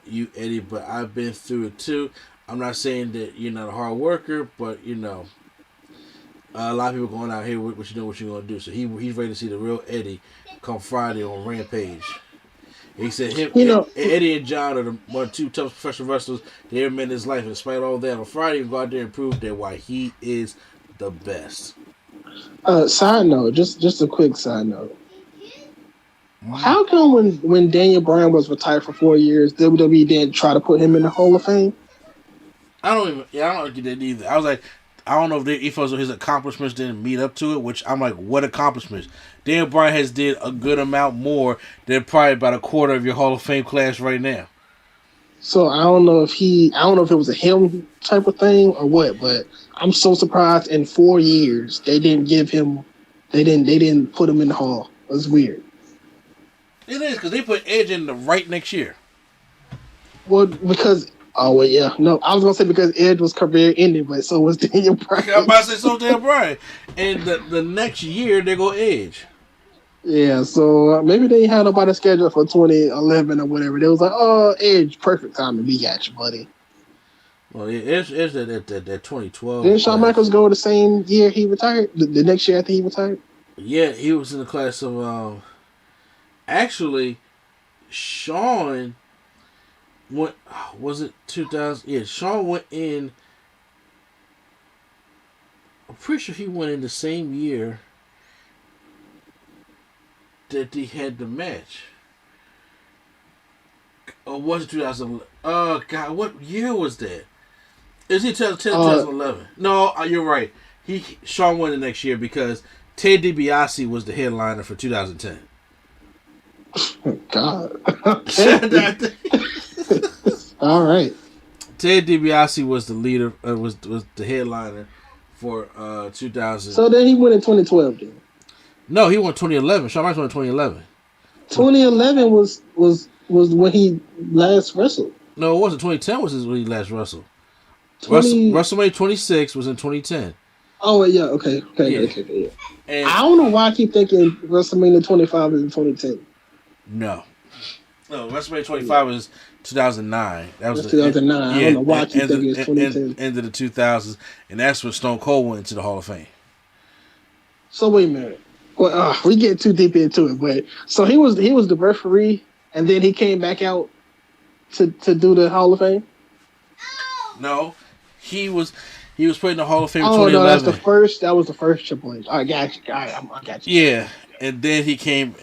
you, Eddie, but I've been through it too. I'm not saying that you're not a hard worker, but, a lot of people going out here, what you know, what you're going to do. So he's ready to see the real Eddie come Friday on Rampage. He said Eddie and John are one of the two toughest professional wrestlers they ever met in his life. And despite all that, on Friday, he'll go out there and prove that why he is the best. Side note, just a quick side note. How come when Daniel Bryan was retired for 4 years, WWE didn't try to put him in the Hall of Fame? I don't get that either. I was like, I don't know if he feels his accomplishments didn't meet up to it, which I'm like, what accomplishments? Daniel Bryan has did a good amount more than probably about a quarter of your Hall of Fame class right now. So I don't know if it was a him type of thing or what, but I'm so surprised in 4 years they didn't put him in the Hall. It was weird. It is, because they put Edge in the right next year. Well, because... Oh, well, yeah. No, I was going to say because Edge was career ending, but so was Daniel Bryan. I'm about to say so Daniel Bryan. And the next year, they go Edge. Yeah, so maybe they had nobody scheduled for 2011 or whatever. They was like, oh, Edge, perfect time to be at you, buddy. Well, yeah, Edge that 2012. Didn't Shawn Michaels go the same year he retired? The next year after he retired? Yeah, he was in the class of... actually, Shawn... was it 2000? Yeah, Shawn went in. I'm pretty sure he went in the same year that they had the match. Or was it 2011? Oh, God, what year was that? Is it 2011? No, you're right. Shawn went the next year because Ted DiBiase was the headliner for 2010. God. All right. Ted DiBiase was the leader, was the headliner for 2000. So then he went in 2012 then? No, he won 2011. Shawn Michaels won 2011. 2011 was when he last wrestled. No, it wasn't. 2010 was when he last wrestled. WrestleMania 26 was in 2010. Oh, yeah. Okay. Yeah. Okay. And I don't know why I keep thinking WrestleMania 25 is in 2010. No, WrestleMania 25 was 2009. That was 2009. I don't know why I keep thinking it's 2010. End of the 2000s, and that's when Stone Cold went into the Hall of Fame. So wait a minute. Well, we get too deep into it, but so he was the referee, and then he came back out to do the Hall of Fame. No, he was put in the Hall of Fame in 2011. No, that was the first Triple H. I got you. I got you. Yeah, And then he came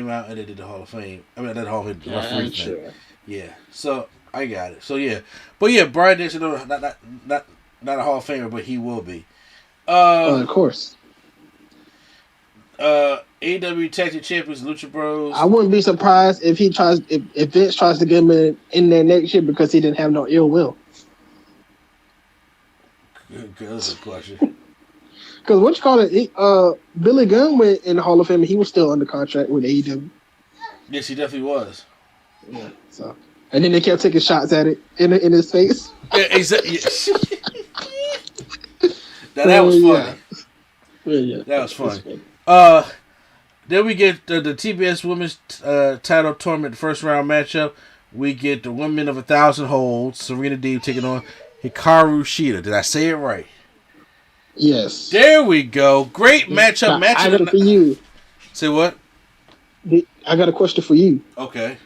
out and they did the Hall of Fame. I mean, that Hall of Fame referee thing. Yeah. So I got it. So yeah, but yeah, Bryan Danielson, not a Hall of Famer, but he will be. Of course. AEW Tag Team Champions Lucha Bros. I wouldn't be surprised if Vince tries to get him in there next year because he didn't have no ill will. Good question. Because what you call it? Billy Gunn went in the Hall of Fame and he was still under contract with AEW. Yes, he definitely was. Yeah. So, and then they kept taking shots at it in his face. Yeah, exactly. That was funny. Yeah, that was funny. Then we get the TBS Women's Title Tournament first round matchup. We get the Women of 1,000 Holds, Serena Deeb taking on Hikaru Shida. Did I say it right? Yes. There we go. Great matchup. I got it for you. Say what? I got a question for you. Okay.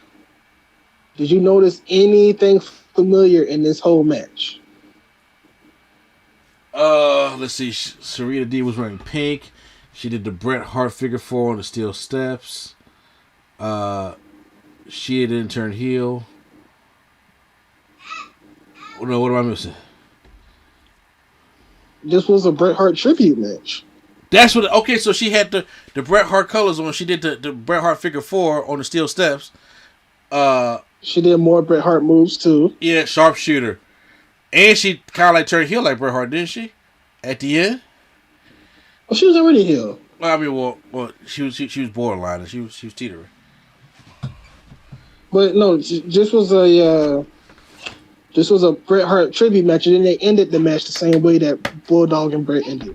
Did you notice anything familiar in this whole match? Let's see. Serena Deeb was wearing pink. She did the Bret Hart figure 4 on the steel steps. She didn't turn heel. Oh, no, what am I missing? This was a Bret Hart tribute match. That's what. Okay, so she had the Bret Hart colors on. She did the Bret Hart figure 4 on the steel steps. She did more Bret Hart moves too. Yeah, sharpshooter, and she kind of like turned heel like Bret Hart, didn't she? At the end. Well, she was already heel. Well, I mean, well, she was borderline. She was teetering. But no, this was a Bret Hart tribute match, and then they ended the match the same way that Bulldog and Bret ended.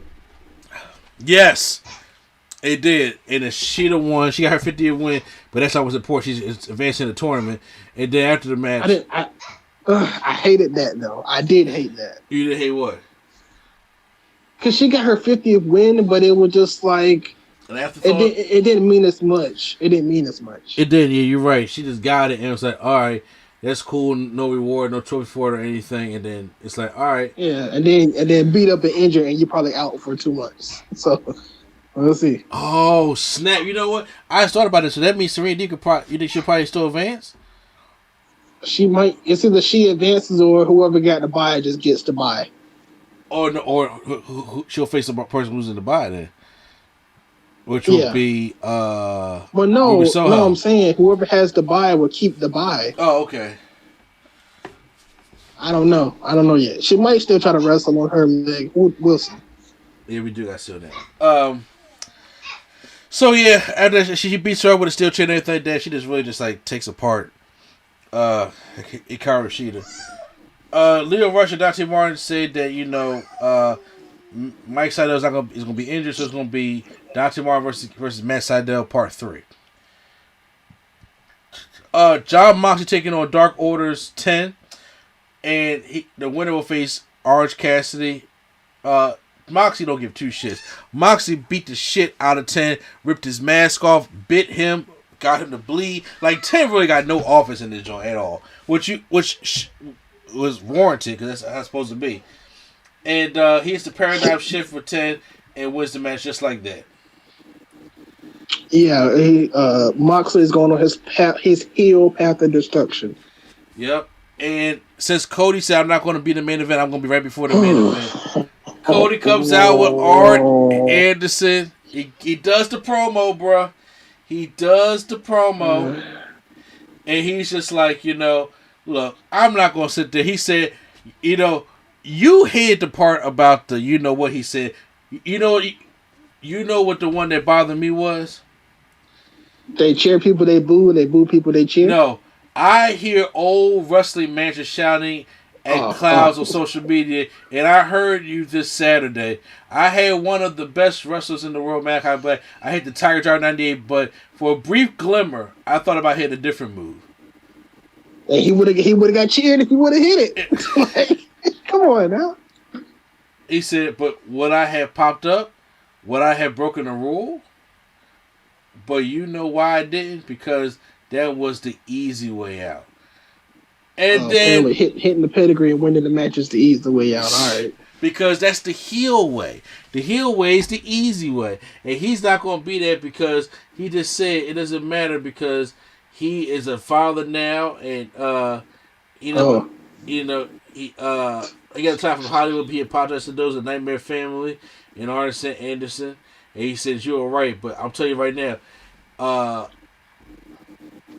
Yes, it did. And Sheeta won. She got her 50th win, but that's not what's important. She's advancing the tournament. And then after the match, I hated that though. I did hate that. You did hate what? Because she got her 50th win, but it was just like it didn't mean as much. It didn't mean as much. It did. Yeah, you're right. She just got it, and it was like, all right, that's cool. No reward, no trophy for it or anything. And then it's like, all right. Yeah, and then beat up and injured, and you're probably out for 2 months. So we'll see. Oh snap! You know what? I just thought about it. So that means Serena Deeb you think she'll probably still advance? She might. It's either she advances or whoever got the bye just gets the bye. Or she'll face a person who's in the bye then, which will be Well, no, I'm saying whoever has the bye will keep the bye. Oh, okay. I don't know yet. She might still try to wrestle on her leg. We'll see. Yeah, we do got still that. So yeah, after she beats her up with a steel chair and everything like that, she just really just like takes apart Hikaru Shida. Leo Rush and Dante Martin said that Mike Sydal is going to be injured, so it's going to be Dante Martin versus Matt Sydal Part 3. John Moxley taking on Dark Order's 10, and the winner will face Orange Cassidy. Moxley don't give two shits. Moxley beat the shit out of 10, ripped his mask off, bit him, got him to bleed. Like 10 really got no offense in this joint at all, which was warranted because that's how it's supposed to be. And he hits the paradigm shift for 10 and wins the match just like that. Yeah, Moxley is going on his heel path of destruction. Yep. And since Cody said I'm not going to be the main event, I'm going to be right before the main event. Cody comes out with Art Anderson. He does the promo, bruh. He does the promo. And he's just like, look, I'm not going to sit there. He said, you hated the part about the, what he said. You know what the one that bothered me was? They cheer people, they boo, and they boo people, they cheer? No. I hear old wrestling managers shouting at clouds on social media, and I heard you this Saturday. I had one of the best wrestlers in the world, Malachi Black. I hit the Tiger Jar 98, but for a brief glimmer, I thought about hitting a different move. And he would have got cheered if he would have hit it. Come on now. He said, but would I have popped up? Would I have broken a rule? But you know why I didn't? Because that was the easy way out. And then hitting the pedigree and winning the match is the easy way out. All right. because that's the heel way. The heel way is the easy way, and he's not going to be there because he just said it doesn't matter because he is a father now, and he got time from Hollywood. He apologized to those of Nightmare Family and Artis Anderson, and he says you're right, but I'm telling you right now,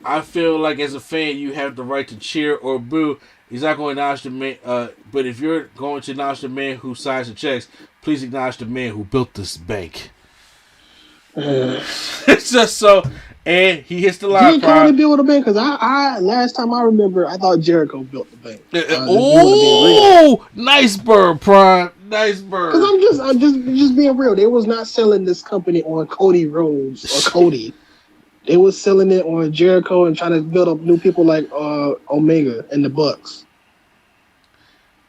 I feel like as a fan you have the right to cheer or boo. He's not going to acknowledge the man, but if you're going to acknowledge the man who signs the checks, please acknowledge the man who built this bank. It's just so, and he hits the line. Did Cody build the bank? Because I last time I remember, I thought Jericho built the bank. Nice bird, Prime. Nice bird. Because I'm just being real. They was not selling this company on Cody Rhodes or Cody. They was selling it on Jericho and trying to build up new people like Omega and the Bucks.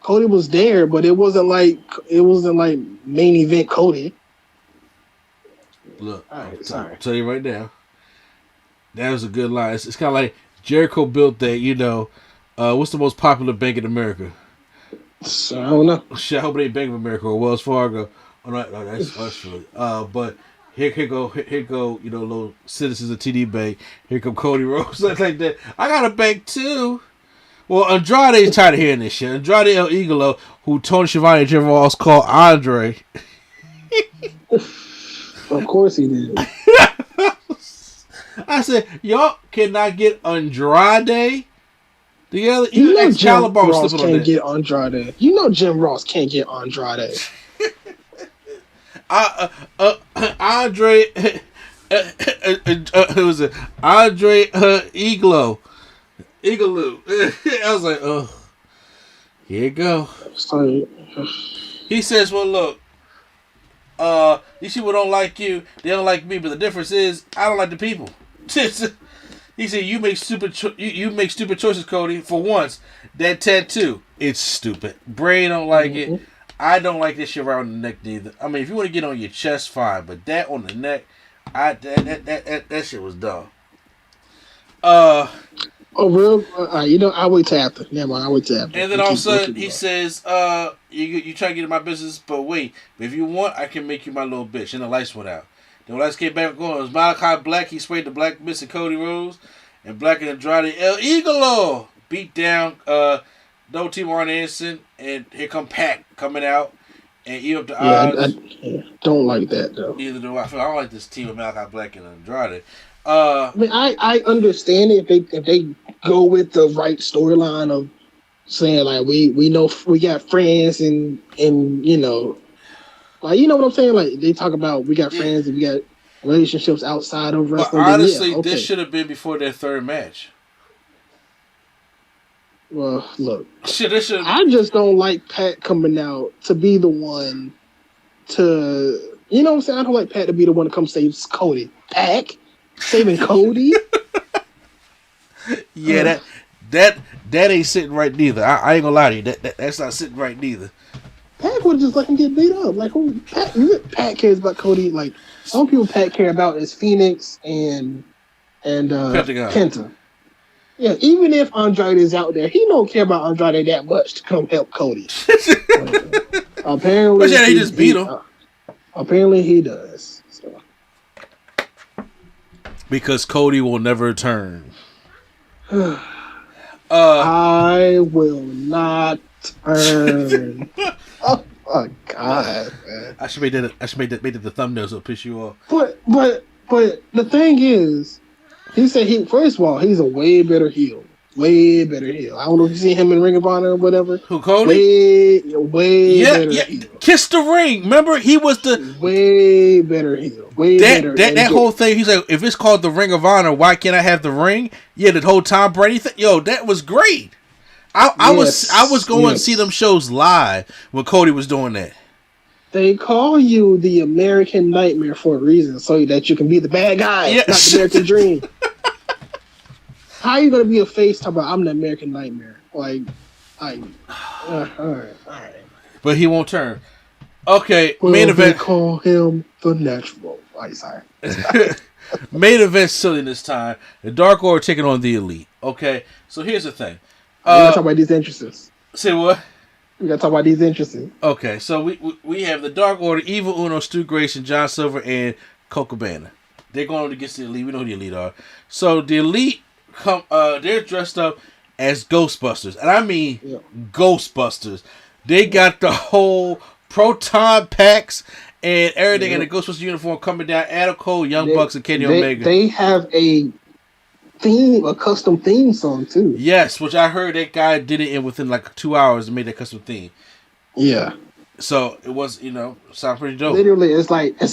Cody was there, but it wasn't like main event Cody. Look, I'll tell you right now. That was a good line. It's kind of like Jericho built that. What's the most popular bank in America? So, I don't know. Shit, I hope it ain't Bank of America or Wells Fargo. Oh no, that's us really. But here go, little citizens of TD Bank. Here come Cody Rhodes, like that. I got a bank too. Well, Andrade's tired of hearing this shit. Andrade El Idolo, who Tony Schiavone and Jim Ross call Andre. Of course he did. I said, y'all cannot get Andrade together. You know Jim Ross can't get Andrade. You know Jim Ross can't get Andrade. Andre, who was it? Andre Igloo. I was like, oh, here you go. He says, well, look, these people don't like you. They don't like me. But the difference is, I don't like the people. He said, you make stupid choices, Cody. For once, that tattoo, it's stupid. Bray don't like it. I don't like this shit around the neck neither. I mean, if you want to get on your chest, fine. But that on the neck, that shit was dumb. Oh, real? I'll wait till after. Never mind, I'll wait till after. And then all of a sudden, he says, you try to get in my business, but wait. If you want, I can make you my little bitch. And the lights went out. Then when lights came back going, it was Malachi Black. He sprayed the Black Mist and Cody Rhodes. And Black and Andrade El Idolo beat down No Team Arn Anderson. And here come Pac coming out. And eat up the odds. I don't like that, though. Neither do I. I don't like this team of Malachi Black and Andrade. I mean, I understand it if they go with the right storyline of saying like we know we got friends and like what I'm saying, like they talk about we got friends and we got relationships outside of wrestling. But honestly, this should have been before their third match. Well, look, I just don't like Pat coming out to be the one to what I'm saying. I don't like Pat to be the one to come save Cody. Pac saving Cody. Yeah, that ain't sitting right neither. I ain't gonna lie to you. That's not sitting right neither. Pat would just let him get beat up. Like who? Pat cares about Cody. Like some people, Pat care about is Phoenix and Penta. Yeah, even if Andrade is out there, he don't care about Andrade that much to come help Cody. Apparently, but yeah, he just beat him. Apparently, he does. So. Because Cody will never return. I will not turn. Oh my god, man! I should make that the thumbnail so it piss you off. But the thing is, he said first of all he's a way better heel. Way better heel. I don't know if you see him in Ring of Honor or whatever. Who, Cody? Way better heel. Kiss the Ring. Remember, he was the way better heel. Way better. That whole thing. He's like, if it's called the Ring of Honor, why can't I have the ring? Yeah, the whole Tom Brady thing. Yo, that was great. I was going to see them shows live when Cody was doing that. They call you the American Nightmare for a reason, so that you can be the bad guy, not the American Dream. How are you gonna be a face talking about I'm the American Nightmare? All right. But he won't turn. Okay, well, main event. They call him the Natural. Sorry. Main event silly this time. The Dark Order taking on the Elite. Okay, so here's the thing. We're talking about these entrances. Say what? We gotta talk about these interesting. Okay, so we have the Dark Order, Evil Uno, Stu Grayson, John Silver, and Colt Cabana. They're going against the Elite. We know who the Elite are. So the Elite they're dressed up as Ghostbusters, and I mean Ghostbusters. They got the whole proton packs and everything in the Ghostbusters uniform coming down. Adam Cole, Young Bucks, and Kenny Omega. They have a custom theme song too. Yes, which I heard that guy did it within like 2 hours and made that custom theme. Yeah. So it was, sound pretty dope. Literally, it's like an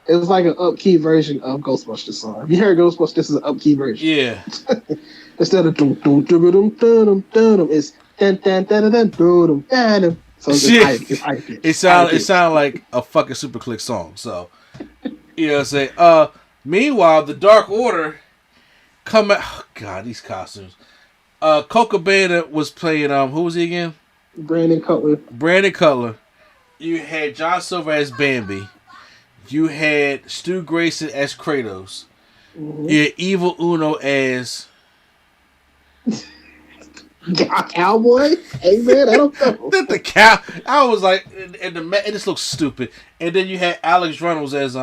upkey version of Ghostbusters song. If you heard Ghostbusters, this is an upkey version. Yeah. Instead of dum dum dum dum dum dum, it's dun dun dun dun dun dun. So it's hype. It sound like a fucking Super Click song. So you know what I'm saying. Meanwhile, the Dark Order come out. Oh God, these costumes. Colt Cabana was playing. Who was he again? Brandon Cutler. You had John Silver as Bambi. You had Stu Grayson as Kratos. Mm-hmm. You had Evil Uno as Cowboy. Hey man, I don't know. the cow. I was like, and this looks stupid. And then you had Alex Reynolds as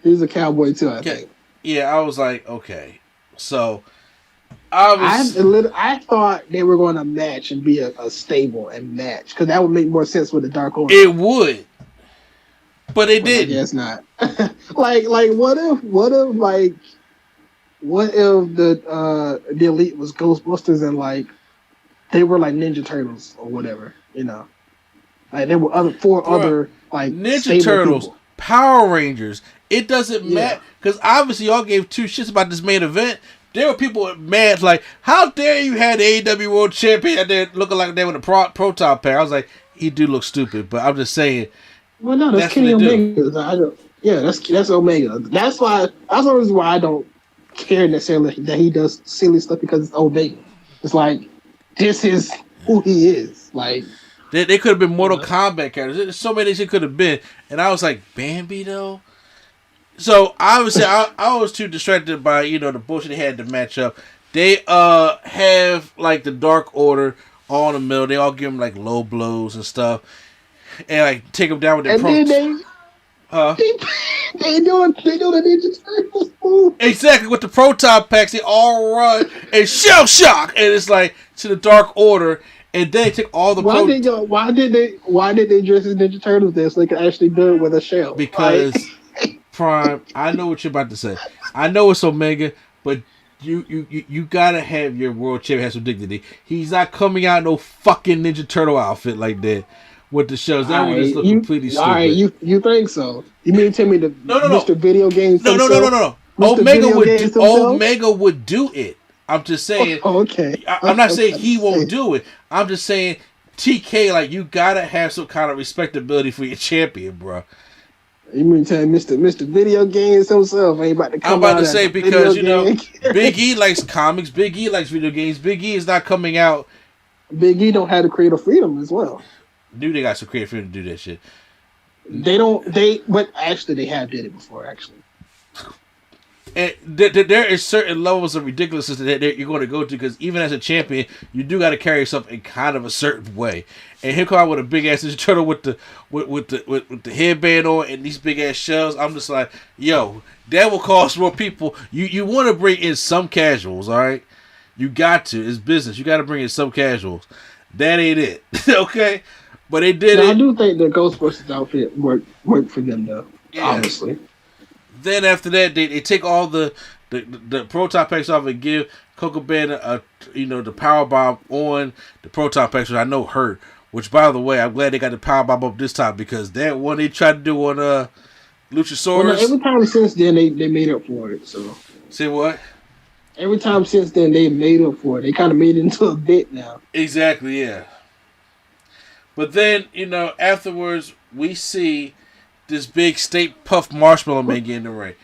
He's a cowboy too, I think. Yeah, I was like, okay, so. I thought they were going to match and be a stable and match because that would make more sense with the Dark Order. It would, but it didn't. I guess not. like what if the Elite was Ghostbusters and like they were like Ninja Turtles or whatever, like there were other like Ninja Turtles, people. Power Rangers. It doesn't matter because obviously y'all gave two shits about this main event. There were people mad, like, how dare you have the AEW World Champion out there looking like they were the proton pair? I was like, he do look stupid, but I'm just saying. Well, no, that's Kenny Omega. That's Omega. That's the reason why I don't care necessarily that he does silly stuff because it's Omega. It's like, this is who he is. Like, they could have been Mortal Kombat characters. There's so many things it could have been. And I was like, Bambi, though? So obviously, I was too distracted by the bullshit they had to match up. They have like the Dark Order all in the middle. They all give them like low blows and stuff, and like take them down with their. And then they do the Ninja Turtles move. Exactly with the proton packs. They all run and shell shock, and it's like to the Dark Order, and then they take all the. Why did they dress as Ninja Turtles then so they could actually do it with a shell? Because. Prime, I know what you're about to say. I know it's Omega, but you gotta have your world champion have some dignity. He's not coming out in no fucking Ninja Turtle outfit like that with the shows. That would just look completely stupid. All right, you think so? You mean tell me Mr. Video Games? No. Omega would do it. I'm just saying. Oh, okay. I'm not saying he won't do it. I'm just saying TK, like you gotta have some kind of respectability for your champion, bro. You mean tell Mr. Video Games himself ain't about to come out? I'm about to say because Big E likes comics, Big E likes video games. Big E is not coming out. Big E don't have the creative freedom as well. Dude, they got some creative freedom to do that shit. But actually they have did it before actually. And there is certain levels of ridiculousness that you're going to go to because even as a champion, you do got to carry yourself in kind of a certain way. And he'll come out with a big ass Ninja Turtle with the headband on and these big ass shells. I'm just like, yo, that will cost more people. You want to bring in some casuals, all right? You got to. It's business. You got to bring in some casuals. That ain't it, okay? But they did it. I do think the Ghostbusters outfit worked for them though. Yeah. Honestly. Then after that, they take all the proton packs off and give Colt Cabana the power bomb on the proton packs, which I know hurt. Which, by the way, I'm glad they got the power bomb up this time because that one they tried to do on Luchasaurus. Well, no, every time since then they made up for it. So say what? Every time since then they made up for it. They kind of made it into a bit now. Exactly, yeah. But then afterwards we see this big Stay Puft Marshmallow Man get in the ring.